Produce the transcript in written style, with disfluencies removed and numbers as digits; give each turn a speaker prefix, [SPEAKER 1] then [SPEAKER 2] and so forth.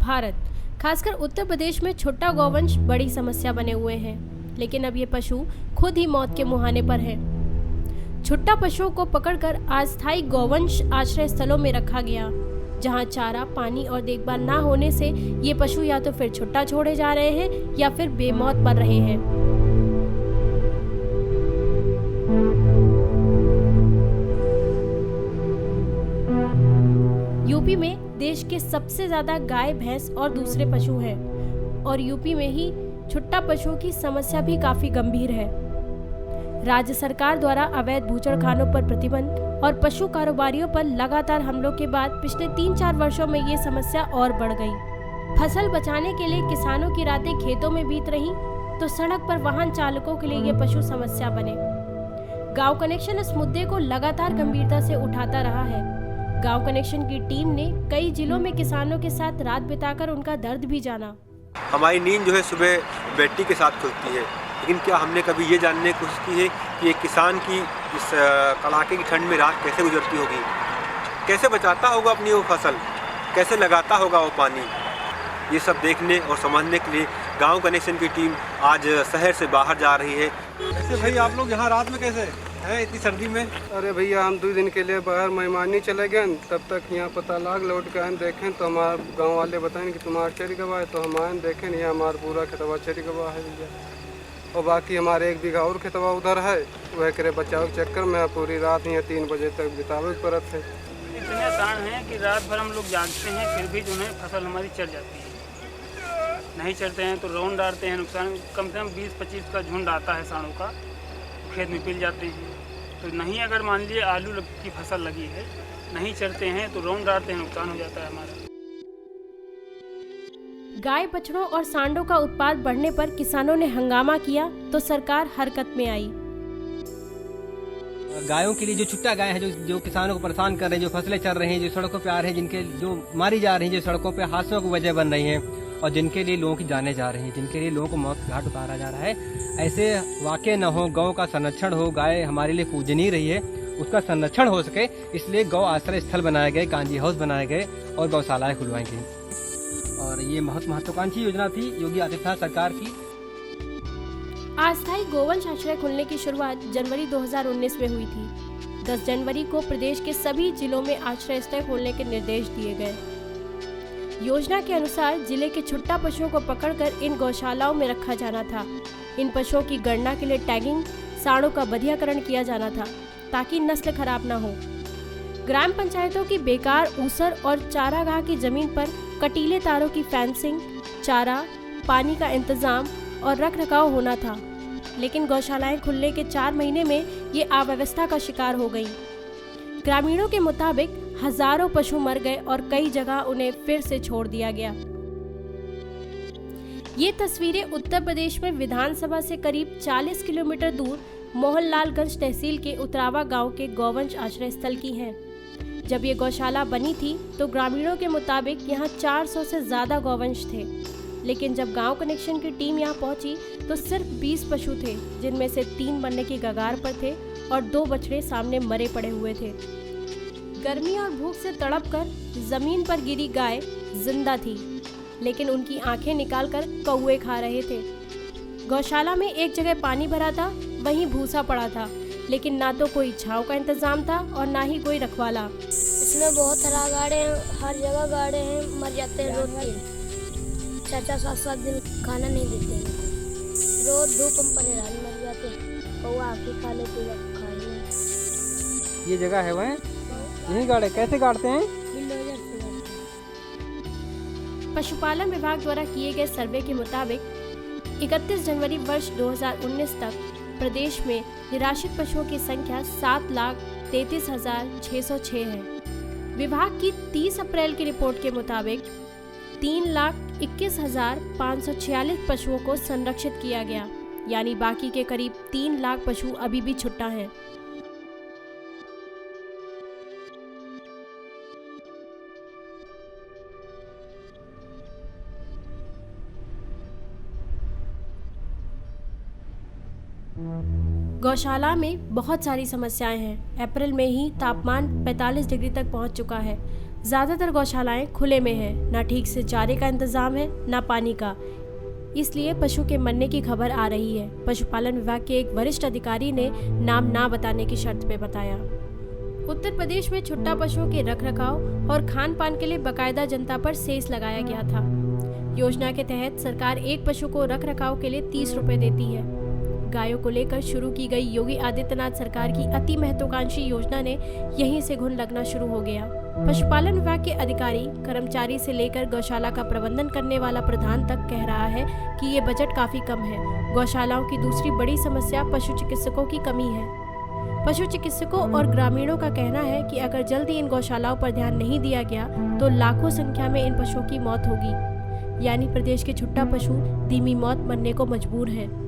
[SPEAKER 1] भारत, खासकर उत्तर प्रदेश में छुट्टा गौवंश बड़ी समस्या बने हुए हैं, लेकिन अब ये पशु खुद ही मौत के मुहाने पर हैं। छुट्टा पशुओं को पकड़कर अस्थायी गौवंश आश्रय स्थलों में रखा गया, जहां चारा, पानी और देखभाल ना होने से ये पशु या तो फिर छुट्टा छोड़े जा रहे हैं या फिर बेमौत मर रहे हैं। यूपी में देश के सबसे ज्यादा गाय, भैंस और दूसरे पशु हैं और यूपी में ही छुट्टा पशुओं की समस्या भी काफी गंभीर है। राज्य सरकार द्वारा अवैध बूचड़खानों पर प्रतिबंध और पशु कारोबारियों पर लगातार हमलों के बाद पिछले 3-4 वर्षों में ये समस्या और बढ़ गई। फसल बचाने के लिए किसानों की रातें खेतों में बीत रही तो सड़क पर वाहन चालकों के लिए ये पशु समस्या बने। गांव कनेक्शन इस मुद्दे को लगातार गंभीरता से उठाता रहा है। गांव कनेक्शन की टीम ने कई जिलों में किसानों के साथ रात बिताकर उनका दर्द भी जाना।
[SPEAKER 2] हमारी नींद जो है सुबह बैटरी के साथ खुलती है, लेकिन क्या हमने कभी ये जानने की कोशिश की है कि एक किसान की इस कड़ाके की ठंड में रात कैसे गुजरती होगी, कैसे बचाता होगा अपनी वो फसल, कैसे लगाता होगा वो पानी। ये सब देखने और समझने के लिए गांव कनेक्शन की टीम आज शहर से बाहर जा रही है।
[SPEAKER 3] ऐसे भाई आप लोग यहाँ रात में कैसे हैं इतनी सर्दी में?
[SPEAKER 4] अरे भैया हम 2 दिन के लिए बाहर मेहमानी चले गए, तब तक यहाँ पता लाग लौट के आए देखें तो हमारे गांव वाले बताएं कि तुम्हारा चेरी गवा है, तो हम आए देखें यहाँ हमारा पूरा खेतवा चेरी गवा है भैया। और बाकी हमारे 1 बीघा और खेतवा उधर है, वह करे बचाव के चक्कर में पूरी रात यहाँ 3 बजे तक बितावे पड़त है।
[SPEAKER 5] इतने आसान है कि रात भर हम लोग जागते हैं, फिर भी जो है फसल हमारी चढ़ जाती है। नहीं चढ़ते हैं तो रौन डालते हैं, नुकसान कम से कम 20-25 का झुंड आता है साढ़ों का, खेत में पिल जाते हैं। तो नहीं, अगर मान लीजिए आलू की फसल लगी है, नहीं चढ़ते हैं तो रौन डालते हैं, नुकसान हो जाता है हमारा।
[SPEAKER 1] गाय, बछड़ों और सांडों का उत्पाद बढ़ने पर किसानों ने हंगामा किया तो सरकार हरकत में आई।
[SPEAKER 6] गायों के लिए जो छुट्टा गाय है, जो किसानों को परेशान कर रहे हैं, जो फसलें चल रही हैं, जो सड़कों पे आ रहे हैं, जिनके जो मारी जा रही हैं, जो सड़कों पे हादसों की वजह बन रही हैं और जिनके लिए लोगों की जाने जा रही हैं, जिनके लिए लोगों को मौत घाट उतारा जा रहा है, ऐसे वाक़े न हो, गौ का संरक्षण हो। गाय हमारे लिए पूजनीय रही है, उसका संरक्षण हो सके, इसलिए गौ आश्रय स्थल बनाए गए, कांजी हाउस बनाए गए और गौशालाएं खुलवाई गई। और ये बहुत महत्वाकांक्षी योजना थी योगी आदित्यनाथ सरकार की।
[SPEAKER 1] अस्थायी गोवंश आश्रय खुलने की शुरुआत जनवरी 2019 में हुई थी। 10 जनवरी को प्रदेश के सभी जिलों में आश्रय स्थल खोलने के निर्देश दिए गए। योजना के अनुसार जिले के छुट्टा पशुओं को पकड़कर इन गौशालाओं में रखा जाना था। इन पशुओं की गणना के लिए टैगिंग, साड़ों का बधियाकरण किया जाना था ताकि नस्ल खराब न हो। ग्राम पंचायतों की बेकार ऊसर और चारागाह की जमीन पर कटीले तारों की फेंसिंग, चारा, पानी का इंतजाम और रखरखाव होना था, लेकिन गौशालाएं खुलने के 4 महीने में ये अव्यवस्था का शिकार हो गई। ग्रामीणों के मुताबिक हजारों पशु मर गए और कई जगह उन्हें फिर से छोड़ दिया गया। ये तस्वीरें उत्तर प्रदेश में विधानसभा से करीब 40 किलोमीटर दूर मोहनलालगंज तहसील के उतरावा गांव के गौवंश आश्रय स्थल की हैं। जब ये गौशाला बनी थी तो ग्रामीणों के मुताबिक यहाँ 400 से ज्यादा गौवंश थे, लेकिन जब गांव कनेक्शन की टीम यहाँ पहुंची तो सिर्फ 20 पशु थे, जिनमें से 3 मरने की कगार पर थे और 2 बछड़े सामने मरे पड़े हुए थे। गर्मी और भूख से तड़पकर जमीन पर गिरी गाय जिंदा थी, लेकिन उनकी आंखें निकालकर कौवे खा रहे थे। गौशाला में एक जगह पानी भरा था, वहीं भूसा पड़ा था, लेकिन ना तो कोई छांव का इंतजाम था और ना ही कोई रखवाला।
[SPEAKER 7] इसमें बहुत हरा गाड़े हैं, हर जगह गाड़े हैं, मर जाते हैं रोज दिन। 4-4, 7-7 दिन खाना नहीं देते हैं, रोज धूप में परेशान मर जाते हैं। कौवा आके खा लेते हैं,
[SPEAKER 6] ये जगह है वह यही गाड़े कैसे गाड़ते हैं?
[SPEAKER 1] पशुपालन विभाग द्वारा किए गए सर्वे के मुताबिक 31 जनवरी वर्ष 2019 तक प्रदेश में निराश्रित पशुओं की संख्या 7,33,606 है। विभाग की 30 अप्रैल की रिपोर्ट के मुताबिक 3,21,546 पशुओं को संरक्षित किया गया, यानी बाकी के करीब 3 लाख पशु अभी भी छुट्टा हैं। गौशाला में बहुत सारी समस्याएं हैं। अप्रैल में ही तापमान 45 डिग्री तक पहुंच चुका है। ज़्यादातर गौशालाएं खुले में हैं, ना ठीक से चारे का इंतज़ाम है ना पानी का, इसलिए पशु के मरने की खबर आ रही है। पशुपालन विभाग के एक वरिष्ठ अधिकारी ने नाम ना बताने की शर्त पे बताया। उत्तर प्रदेश में छुट्टा पशुओं के रखरखाव और खान पान के लिए बकायदा जनता पर सेस लगाया गया था। योजना के तहत सरकार एक पशु को रखरखाव के लिए 30 रुपए देती है। गायों को लेकर शुरू की गई योगी आदित्यनाथ सरकार की अति महत्वाकांक्षी योजना ने यहीं से घुन लगना शुरू हो गया। पशुपालन विभाग के अधिकारी, कर्मचारी से लेकर गौशाला का प्रबंधन करने वाला प्रधान तक कह रहा है कि ये बजट काफी कम है। गौशालाओं की दूसरी बड़ी समस्या पशु चिकित्सकों की कमी है। पशु चिकित्सकों और ग्रामीणों का कहना है कि अगर जल्दी इन गौशालाओं पर ध्यान नहीं दिया गया तो लाखों संख्या में इन पशुओं की मौत होगी, यानी प्रदेश के छुट्टा पशु धीमी मौत मरने को मजबूर हैं।